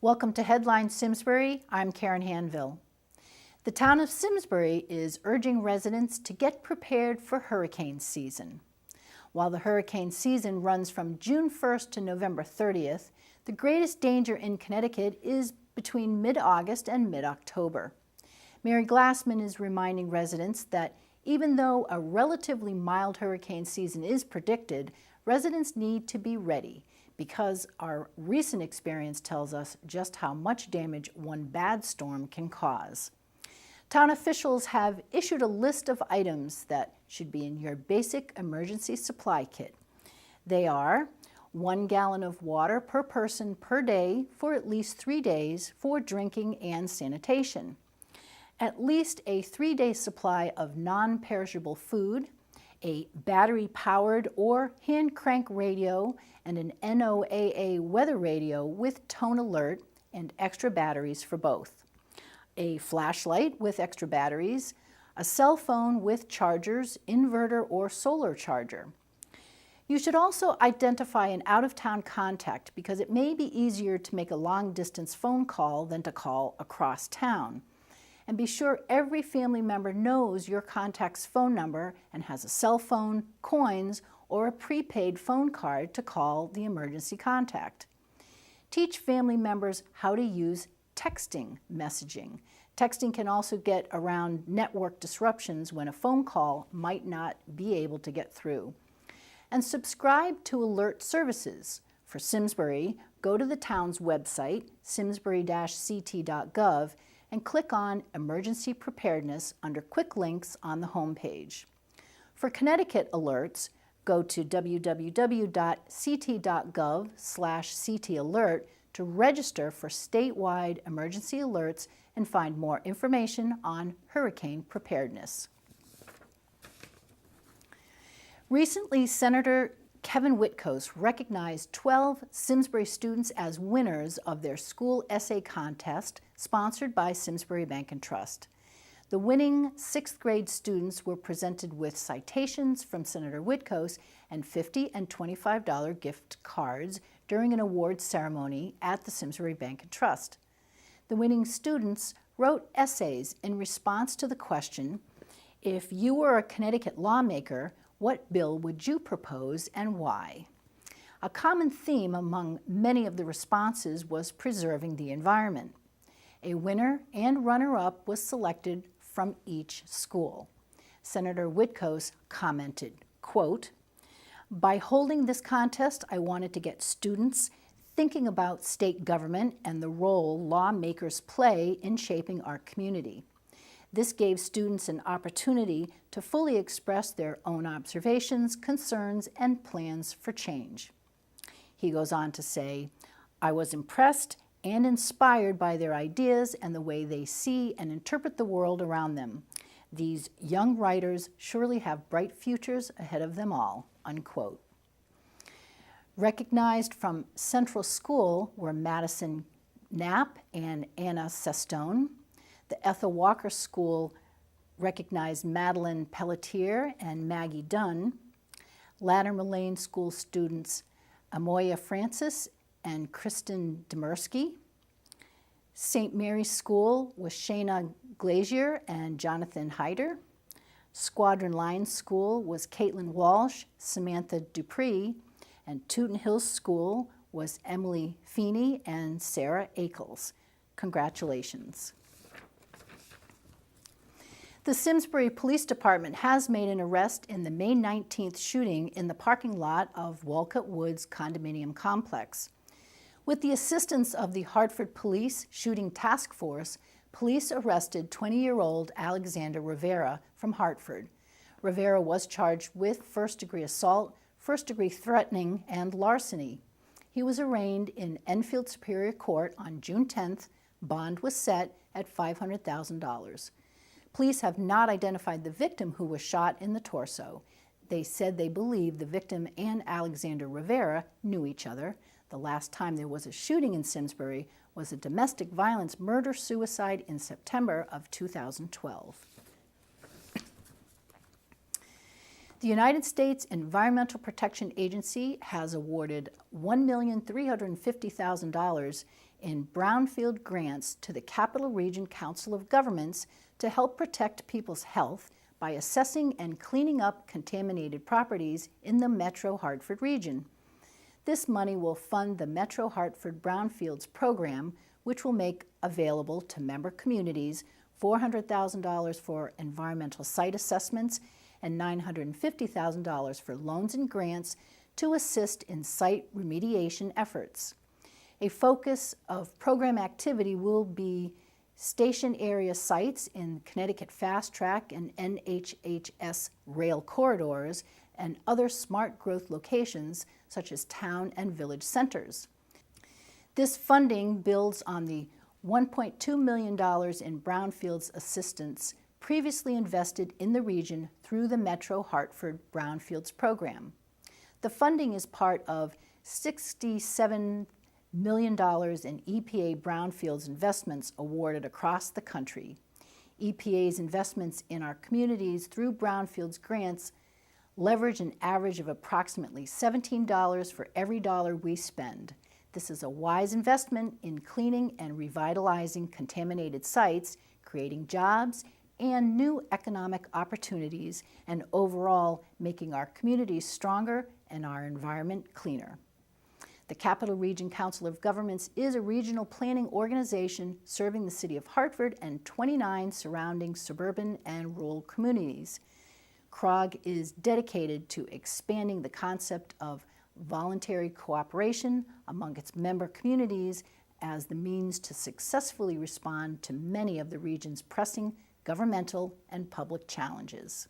Welcome to Headline Simsbury. I'm Karen Handville. The town of Simsbury is urging residents to get prepared for hurricane season. While the hurricane season runs from June 1st to November 30th, the greatest danger in Connecticut is between mid-August and mid-October. Mary Glassman is reminding residents that even though a relatively mild hurricane season is predicted, residents need to be ready because our recent experience tells us just how much damage one bad storm can cause. Town officials have issued a list of items that should be in your basic emergency supply kit. They are 1 gallon of water per person per day for at least 3 days for drinking and sanitation, at least a 3-day supply of non-perishable food, a battery-powered or hand-crank radio, and an NOAA weather radio with tone alert and extra batteries for both, a flashlight with extra batteries, a cell phone with chargers, inverter, or solar charger. You should also identify an out-of-town contact because it may be easier to make a long-distance phone call than to call across town. And be sure every family member knows your contact's phone number and has a cell phone, coins, or a prepaid phone card to call the emergency contact. Teach family members how to use texting messaging. Texting can also get around network disruptions when a phone call might not be able to get through. And subscribe to alert services. For Simsbury, go to the town's website, simsbury-ct.gov, and click on Emergency Preparedness under quick links on the home page. For Connecticut alerts, go to www.ct.gov/CTAlert to register for statewide emergency alerts and find more information on hurricane preparedness. Recently, Senator Kevin Whitkos recognized 12 Simsbury students as winners of their school essay contest sponsored by Simsbury Bank and Trust. The winning 6th grade students were presented with citations from Senator Whitkos and $50 and $25 gift cards during an awards ceremony at the Simsbury Bank and Trust. The winning students wrote essays in response to the question, "If you were a Connecticut lawmaker, what bill would you propose and why?" A common theme among many of the responses was preserving the environment. A winner and runner-up was selected from each school. Senator Whitkos commented, quote, "By holding this contest, I wanted to get students thinking about state government and the role lawmakers play in shaping our community. This gave students an opportunity to fully express their own observations, concerns, and plans for change." He goes on to say, "I was impressed and inspired by their ideas and the way they see and interpret the world around them. These young writers surely have bright futures ahead of them all," unquote. Recognized from Central School were Madison Knapp and Anna Sestone. The Ethel Walker School recognized Madeline Pelletier and Maggie Dunn. Latimer Lane School students Amoya Francis and Kristen Demersky. St. Mary's School was Shayna Glazier and Jonathan Hyder. Squadron Line School was Caitlin Walsh, Samantha Dupree, and Tooten Hills School was Emily Feeney and Sarah Akels. Congratulations. The Simsbury Police Department has made an arrest in the May 19th shooting in the parking lot of Walcott Woods Condominium Complex. With the assistance of the Hartford Police Shooting Task Force, police arrested 20-year-old Alexander Rivera from Hartford. Rivera was charged with first-degree assault, first-degree threatening, and larceny. He was arraigned in Enfield Superior Court on June 10th. Bond was set at $500,000. Police have not identified the victim who was shot in the torso. They said they believe the victim and Alexander Rivera knew each other. The last time there was a shooting in Simsbury was a domestic violence murder-suicide in September of 2012. The United States Environmental Protection Agency has awarded $1,350,000 in brownfield grants to the Capital Region Council of Governments to help protect people's health by assessing and cleaning up contaminated properties in the Metro Hartford region. This money will fund the Metro Hartford Brownfields program, which will make available to member communities $400,000 for environmental site assessments and $950,000 for loans and grants to assist in site remediation efforts. A focus of program activity will be station area sites in Connecticut Fast Track and NHHS rail corridors and other smart growth locations such as town and village centers. This funding builds on the $1.2 million in brownfields assistance previously invested in the region through the Metro Hartford Brownfields program. The funding is part of $67 million in EPA brownfields investments awarded across the country. EPA's investments in our communities through brownfields grants leverage an average of approximately $17 for every dollar we spend. This is a wise investment in cleaning and revitalizing contaminated sites, creating jobs and new economic opportunities, and overall making our communities stronger and our environment cleaner. The Capital Region Council of Governments is a regional planning organization serving the city of Hartford and 29 surrounding suburban and rural communities. CROG is dedicated to expanding the concept of voluntary cooperation among its member communities as the means to successfully respond to many of the region's pressing governmental and public challenges.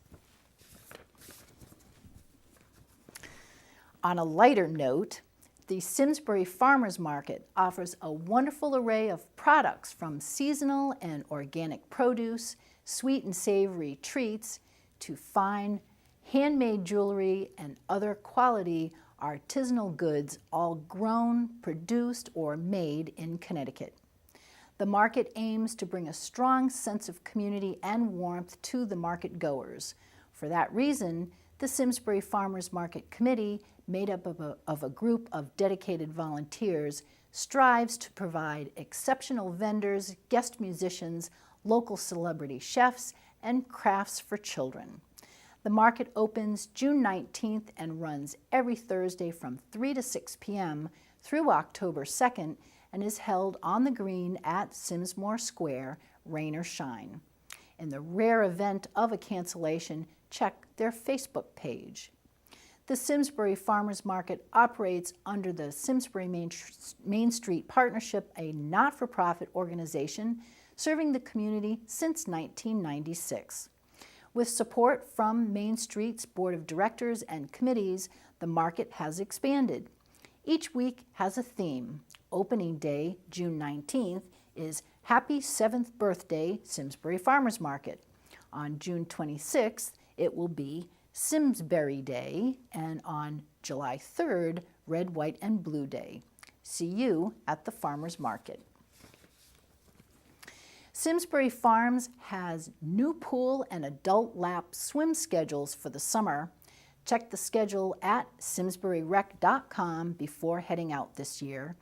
On a lighter note, the Simsbury Farmers Market offers a wonderful array of products from seasonal and organic produce, sweet and savory treats, to fine handmade jewelry and other quality artisanal goods, all grown, produced, or made in Connecticut. The market aims to bring a strong sense of community and warmth to the market goers. For that reason, the Simsbury Farmers Market Committee, made up of a group of dedicated volunteers, strives to provide exceptional vendors, guest musicians, local celebrity chefs, and crafts for children. The market opens June 19th and runs every Thursday from 3 to 6 p.m. through October 2nd and is held on the green at Simsmore Square, rain or shine. In the rare event of a cancellation, check their Facebook page. The Simsbury Farmers Market operates under the Simsbury Main Street Partnership, a not-for-profit organization serving the community since 1996. With support from Main Street's Board of Directors and committees, the market has expanded. Each week has a theme. Opening day, June 19th, is Happy 7th Birthday Simsbury Farmers Market. On June 26th, it will be Simsbury Day, and on July 3rd, Red, White, and Blue Day. See you at the Farmers Market. Simsbury Farms has new pool and adult lap swim schedules for the summer. Check the schedule at simsburyrec.com before heading out this year.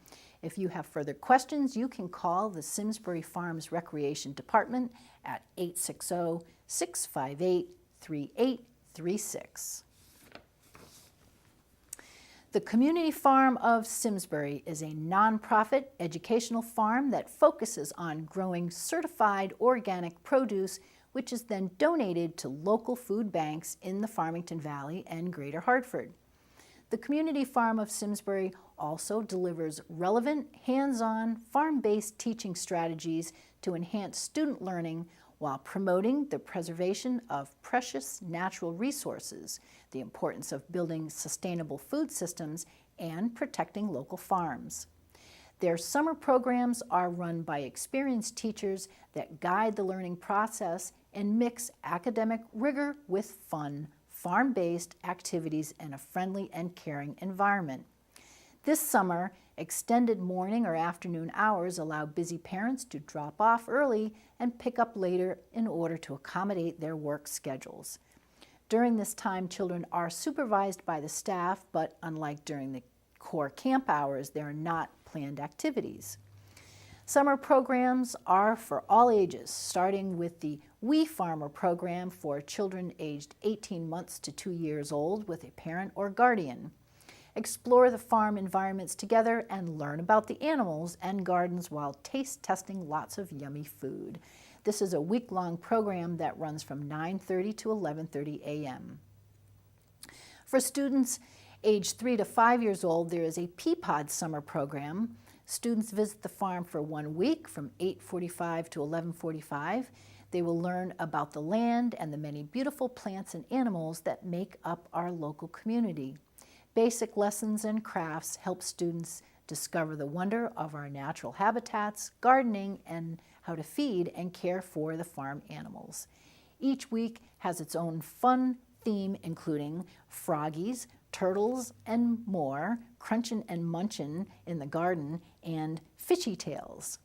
If you have further questions, you can call the Simsbury Farms Recreation Department at 860-658-3836. The Community Farm of Simsbury is a nonprofit educational farm that focuses on growing certified organic produce, which is then donated to local food banks in the Farmington Valley and Greater Hartford. The Community Farm of Simsbury also delivers relevant, hands-on, farm-based teaching strategies to enhance student learning while promoting the preservation of precious natural resources, the importance of building sustainable food systems, and protecting local farms. Their summer programs are run by experienced teachers that guide the learning process and mix academic rigor with fun, farm-based activities in a friendly and caring environment. This summer, extended morning or afternoon hours allow busy parents to drop off early and pick up later in order to accommodate their work schedules. During this time, children are supervised by the staff, but unlike during the core camp hours, there are not planned activities. Summer programs are for all ages, starting with the We Farmer program for children aged 18 months to 2 years old with a parent or guardian. Explore the farm environments together and learn about the animals and gardens while taste testing lots of yummy food. This is a week-long program that runs from 9:30 to 11:30 a.m. For students aged 3 to 5 years old, there is a Peapod summer program. Students visit the farm for 1 week from 8:45 to 11:45. They will learn about the land and the many beautiful plants and animals that make up our local community. Basic lessons and crafts help students discover the wonder of our natural habitats, gardening, and how to feed and care for the farm animals. Each week has its own fun theme, including froggies, turtles, and more, crunchin' and munchin' in the garden, and fishy tales.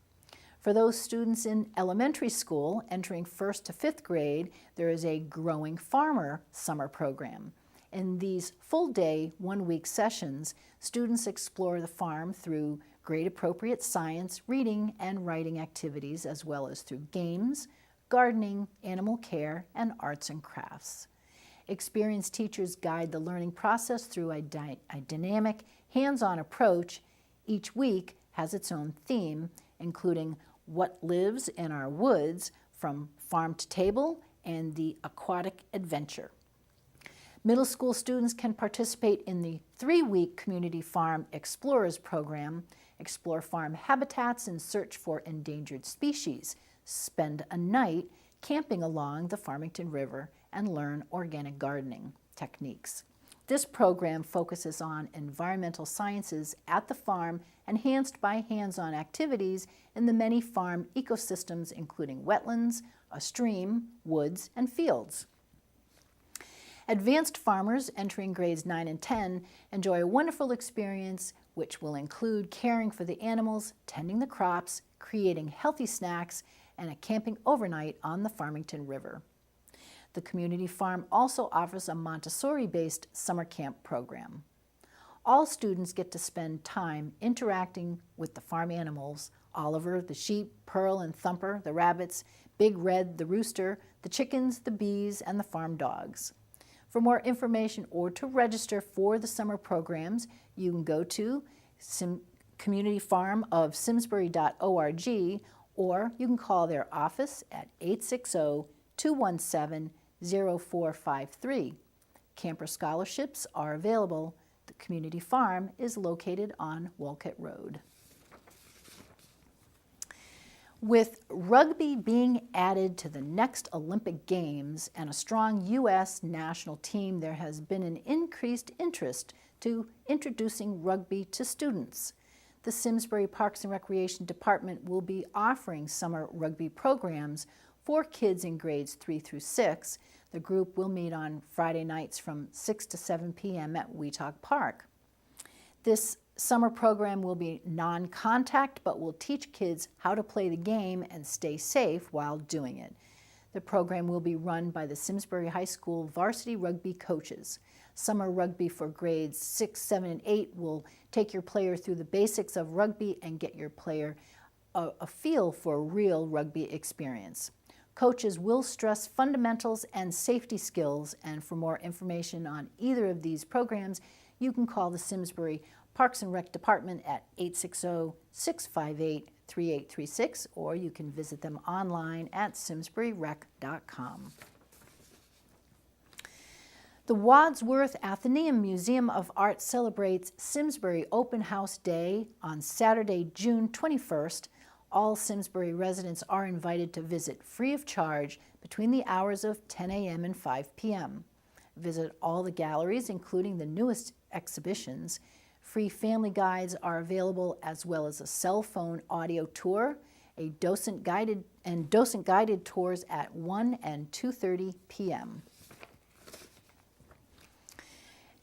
For those students in elementary school entering 1st to 5th grade, there is a Growing Farmer summer program. In these full-day, 1-week sessions, students explore the farm through grade-appropriate science, reading, and writing activities, as well as through games, gardening, animal care, and arts and crafts. Experienced teachers guide the learning process through a dynamic, hands-on approach. Each week has its own theme, including what lives in our woods, from farm to table, and the aquatic adventure. Middle school students can participate in the 3-week Community Farm Explorers program, explore farm habitats and search for endangered species, spend a night camping along the Farmington River, and learn organic gardening techniques. This program focuses on environmental sciences at the farm, enhanced by hands-on activities in the many farm ecosystems, including wetlands, a stream, woods, and fields. Advanced farmers entering grades 9 and 10 enjoy a wonderful experience which will include caring for the animals, tending the crops, creating healthy snacks, and a camping overnight on the Farmington River. The community farm also offers a Montessori-based summer camp program. All students get to spend time interacting with the farm animals: Oliver, the sheep, Pearl and Thumper, the rabbits, Big Red, the rooster, the chickens, the bees, and the farm dogs. For more information or to register for the summer programs, you can go to communityfarmofsimsbury.org, or you can call their office at 860-217-0453. Camper scholarships are available. The community farm is located on Wolcott Road. With rugby being added to the next Olympic Games and a strong U.S. national team, there has been an increased interest to introducing rugby to students. The Simsbury Parks and Recreation Department will be offering summer rugby programs for kids in grades 3 through 6. The group will meet on Friday nights from 6 to 7 p.m. at Weetog Park. This summer program will be non-contact, but will teach kids how to play the game and stay safe while doing it. The program will be run by the Simsbury High School varsity rugby coaches. Summer rugby for grades 6, 7, and 8 will take your player through the basics of rugby and get your player a feel for a real rugby experience. Coaches will stress fundamentals and safety skills, and for more information on either of these programs, you can call the Simsbury Parks and Rec Department at 860-658-3836, or you can visit them online at simsburyrec.com. The Wadsworth Atheneum Museum of Art celebrates Simsbury Open House Day on Saturday, June 21st. All Simsbury residents are invited to visit free of charge between the hours of 10 a.m. and 5 p.m. Visit all the galleries, including the newest exhibitions. Free family guides are available, as well as a cell phone audio tour, a docent-guided tours at 1 and 2:30 p.m.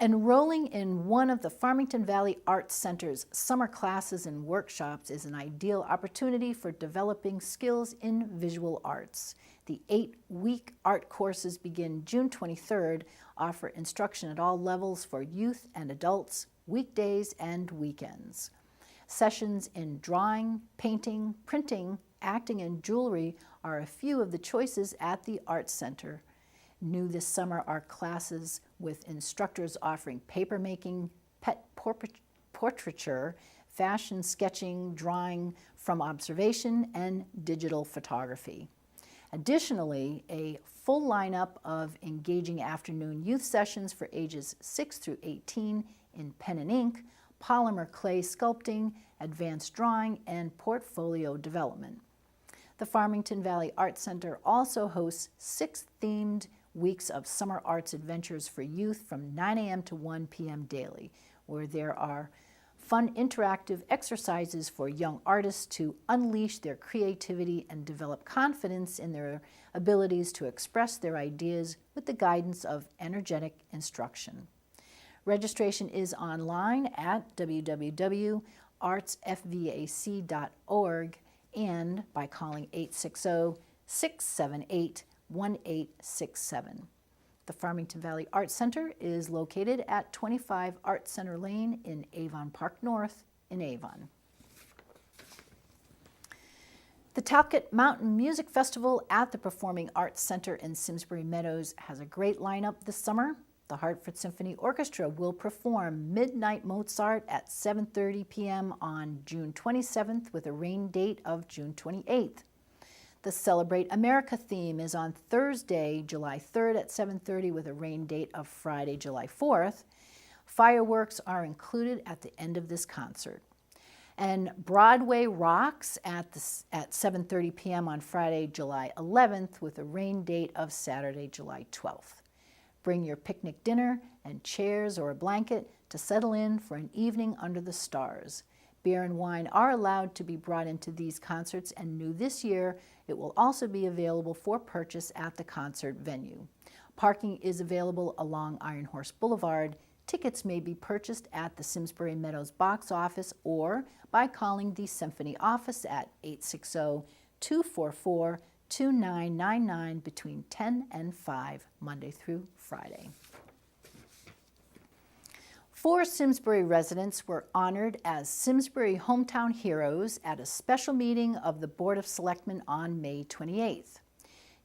Enrolling in one of the Farmington Valley Arts Center's summer classes and workshops is an ideal opportunity for developing skills in visual arts. The 8-week art courses begin June 23rd, offer instruction at all levels for youth and adults, weekdays and weekends. Sessions in drawing, painting, printing, acting, and jewelry are a few of the choices at the Arts Center. New this summer are classes with instructors offering papermaking, pet portraiture, fashion sketching, drawing from observation, and digital photography. Additionally, a full lineup of engaging afternoon youth sessions for ages 6 through 18 in pen and ink, polymer clay sculpting, advanced drawing, and portfolio development. The Farmington Valley Arts Center also hosts 6 themed weeks of summer arts adventures for youth from 9 a.m. to 1 p.m. daily, where there are fun interactive exercises for young artists to unleash their creativity and develop confidence in their abilities to express their ideas with the guidance of energetic instruction. Registration is online at www.artsfvac.org and by calling 860-678-1867. The Farmington Valley Arts Center is located at 25 Arts Center Lane in Avon Park North in Avon. The Talcott Mountain Music Festival at the Performing Arts Center in Simsbury Meadows has a great lineup this summer. The Hartford Symphony Orchestra will perform Midnight Mozart at 7:30 p.m. on June 27th with a rain date of June 28th. The Celebrate America theme is on Thursday, July 3rd at 7:30 with a rain date of Friday, July 4th. Fireworks are included at the end of this concert. And Broadway Rocks at 7:30 p.m. on Friday, July 11th with a rain date of Saturday, July 12th. Bring your picnic dinner and chairs or a blanket to settle in for an evening under the stars. Beer and wine are allowed to be brought into these concerts, and new this year, it will also be available for purchase at the concert venue. Parking is available along Iron Horse Boulevard. Tickets may be purchased at the Simsbury Meadows box office or by calling the Symphony office at 860-244-2999 between 10 and 5, Monday through Friday. 4 Simsbury residents were honored as Simsbury Hometown Heroes at a special meeting of the Board of Selectmen on May 28th.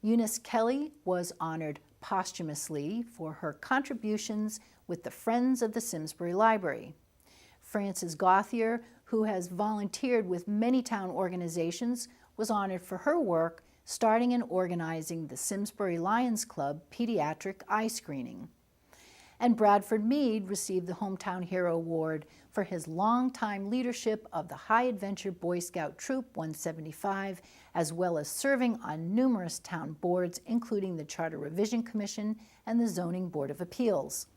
Eunice Kelly was honored posthumously for her contributions with the Friends of the Simsbury Library. Frances Gauthier, who has volunteered with many town organizations, was honored for her work starting and organizing the Simsbury Lions Club pediatric eye screening. And Bradford Mead received the Hometown Hero Award for his longtime leadership of the High Adventure Boy Scout Troop 175, as well as serving on numerous town boards, including the Charter Revision Commission and the Zoning Board of Appeals.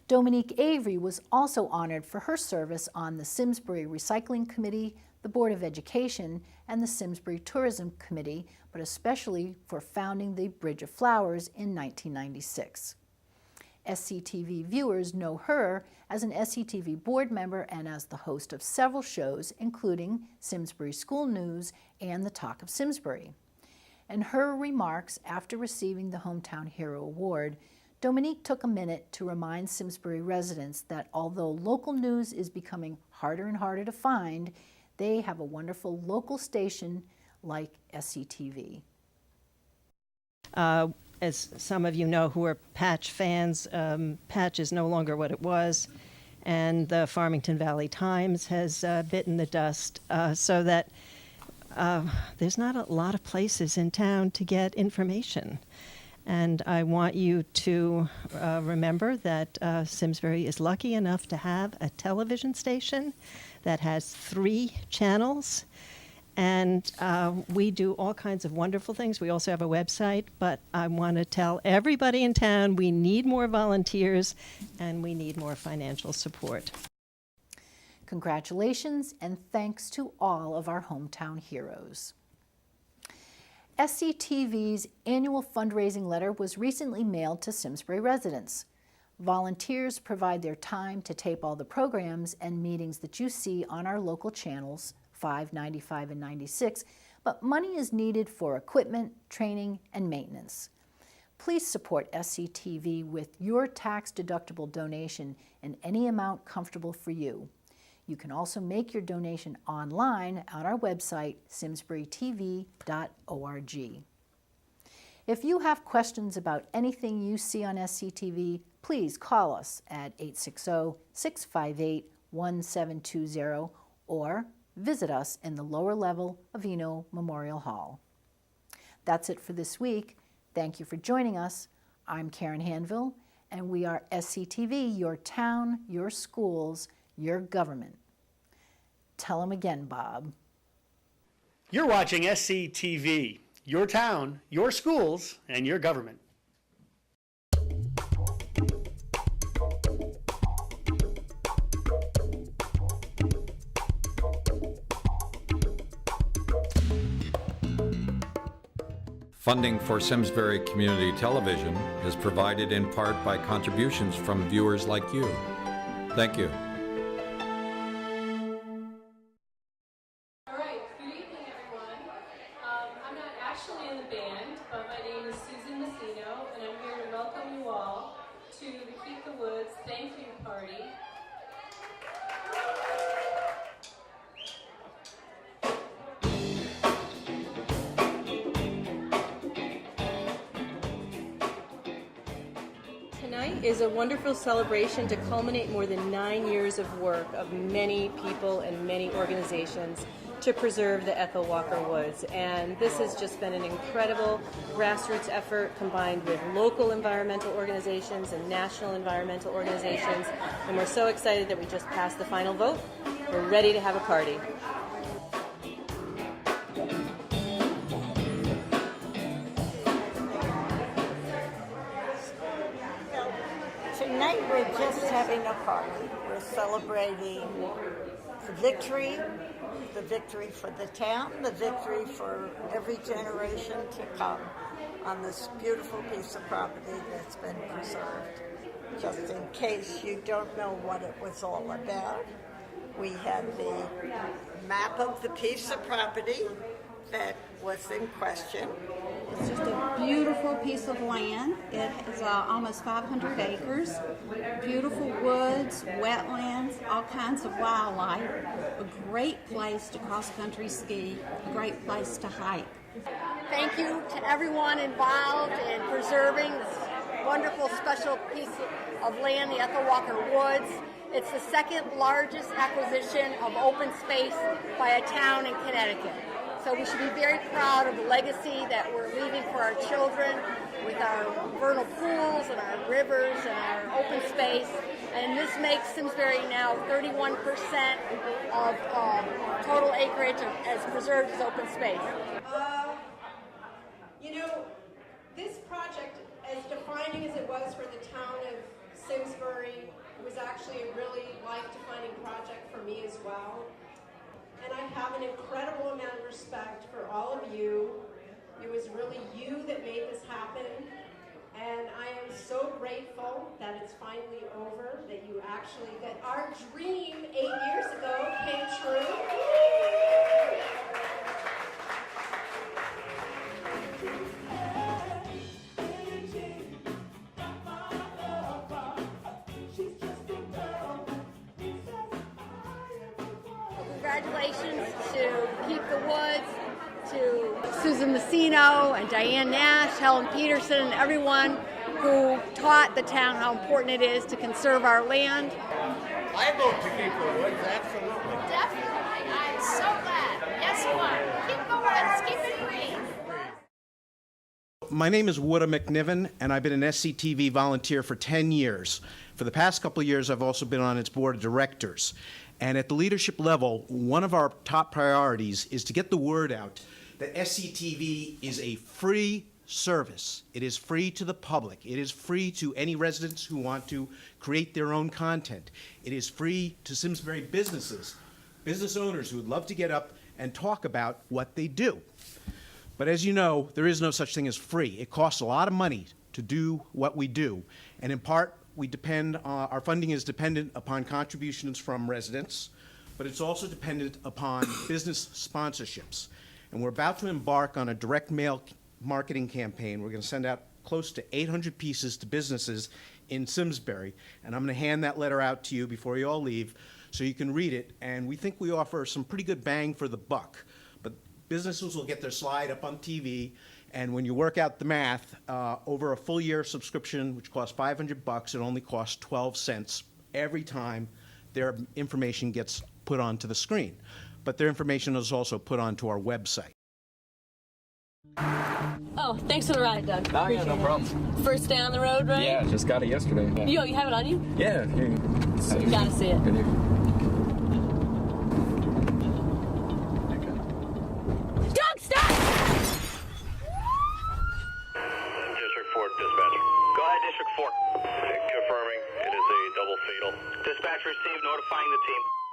Dominique Avery was also honored for her service on the Simsbury Recycling Committee, the Board of Education, and the Simsbury Tourism Committee, but especially for founding the Bridge of Flowers in 1996. SCTV viewers know her as an SCTV board member and as the host of several shows, including Simsbury School News and The Talk of Simsbury. In her remarks after receiving the Hometown Hero Award, Dominique took a minute to remind Simsbury residents that although local news is becoming harder and harder to find, they have a wonderful local station like SCTV. As some of you know who are Patch fans, Patch is no longer what it was, and the Farmington Valley Times has bitten the dust, so that there's not a lot of places in town to get information. And I want you to remember that Simsbury is lucky enough to have a television station that has 3 channels. And we do all kinds of wonderful things. We also have a website, but I want to tell everybody in town we need more volunteers and we need more financial support. Congratulations and thanks to all of our hometown heroes. SCTV's annual fundraising letter was recently mailed to Simsbury residents. Volunteers provide their time to tape all the programs and meetings that you see on our local channels, 5, 95, and 96, but money is needed for equipment, training, and maintenance. Please support SCTV with your tax-deductible donation in any amount comfortable for you. You can also make your donation online at our website, simsburytv.org. If you have questions about anything you see on SCTV, please call us at 860-658-1720 or visit us in the lower level of Eno Memorial Hall. That's it for this week. Thank you for joining us. I'm Karen Handville, and we are SCTV, your town, your schools, your government. Tell them again, Bob. You're watching SCTV, your town, your schools, and your government. Funding for Simsbury Community Television is provided in part by contributions from viewers like you. Thank you. All right, good evening, everyone. I'm not actually in the band, but my name is Susan Messino, and I'm here to welcome you all to the Keep the Woods Thank You Party. Tonight is a wonderful celebration to culminate more than 9 years of work of many people and many organizations to preserve the Ethel Walker Woods. And this has just been an incredible grassroots effort combined with local environmental organizations and national environmental organizations. And we're so excited that we just passed the final vote. We're ready to have a party. Tonight we're just having a party. We're celebrating the victory for the town, the victory for every generation to come on this beautiful piece of property that's been preserved. Just in case you don't know what it was all about, we had the map of the piece of property that was in question. It's just a beautiful piece of land. It is almost 500 acres, beautiful woods, wetlands, all kinds of wildlife, a great place to cross-country ski, a great place to hike. Thank you to everyone involved in preserving this wonderful special piece of land, the Ethel Walker Woods. It's the second largest acquisition of open space by a town in Connecticut. So we should be very proud of the legacy that we're leaving for our children with our vernal pools and our rivers and our open space. And this makes Simsbury now 31% of total acreage as preserved as open space. This project, as defining as it was for the town of Simsbury, was actually a really life-defining project for me as well. And I have an incredible amount of respect for all of you. It was really you that made this happen. And I am so grateful that it's finally over, that our dream 8 years ago came true. Congratulations to Keep the Woods, to Susan Messino and Diane Nash, Helen Peterson, and everyone who taught the town how important it is to conserve our land. I vote to keep the woods, absolutely. Definitely. I'm so glad. Yes, you are. Keep the woods. Keep it green. My name is Woody McNiven, and I've been an SCTV volunteer for 10 years. For the past couple of years, I've also been on its board of directors. And at the leadership level, one of our top priorities is to get the word out that SCTV is a free service. It is free to the public. It is free to any residents who want to create their own content. It is free to Simsbury businesses, business owners who would love to get up and talk about what they do. But as you know, there is no such thing as free. It costs a lot of money to do what we do. And in part, our funding is dependent upon contributions from residents, but it's also dependent upon business sponsorships. And we're about to embark on a direct mail marketing campaign. We're going to send out close to 800 pieces to businesses in Simsbury, and I'm going to hand that letter out to you before you all leave so you can read it, and we think we offer some pretty good bang for the buck. But businesses will get their slide up on TV, and when you work out the math, over a full year subscription, which costs $500, it only costs 12 cents every time their information gets put onto the screen. But their information is also put onto our website. Oh, thanks for the ride, Doug. Oh, yeah, no problem. First day on the road, right? Yeah, just got it yesterday. Yeah. You have it on you? Yeah, here. You gotta see it. Right here. Doug, stop! District 4 dispatch. Go ahead, District 4. Confirming it is a double fatal. Dispatch received, notifying the team.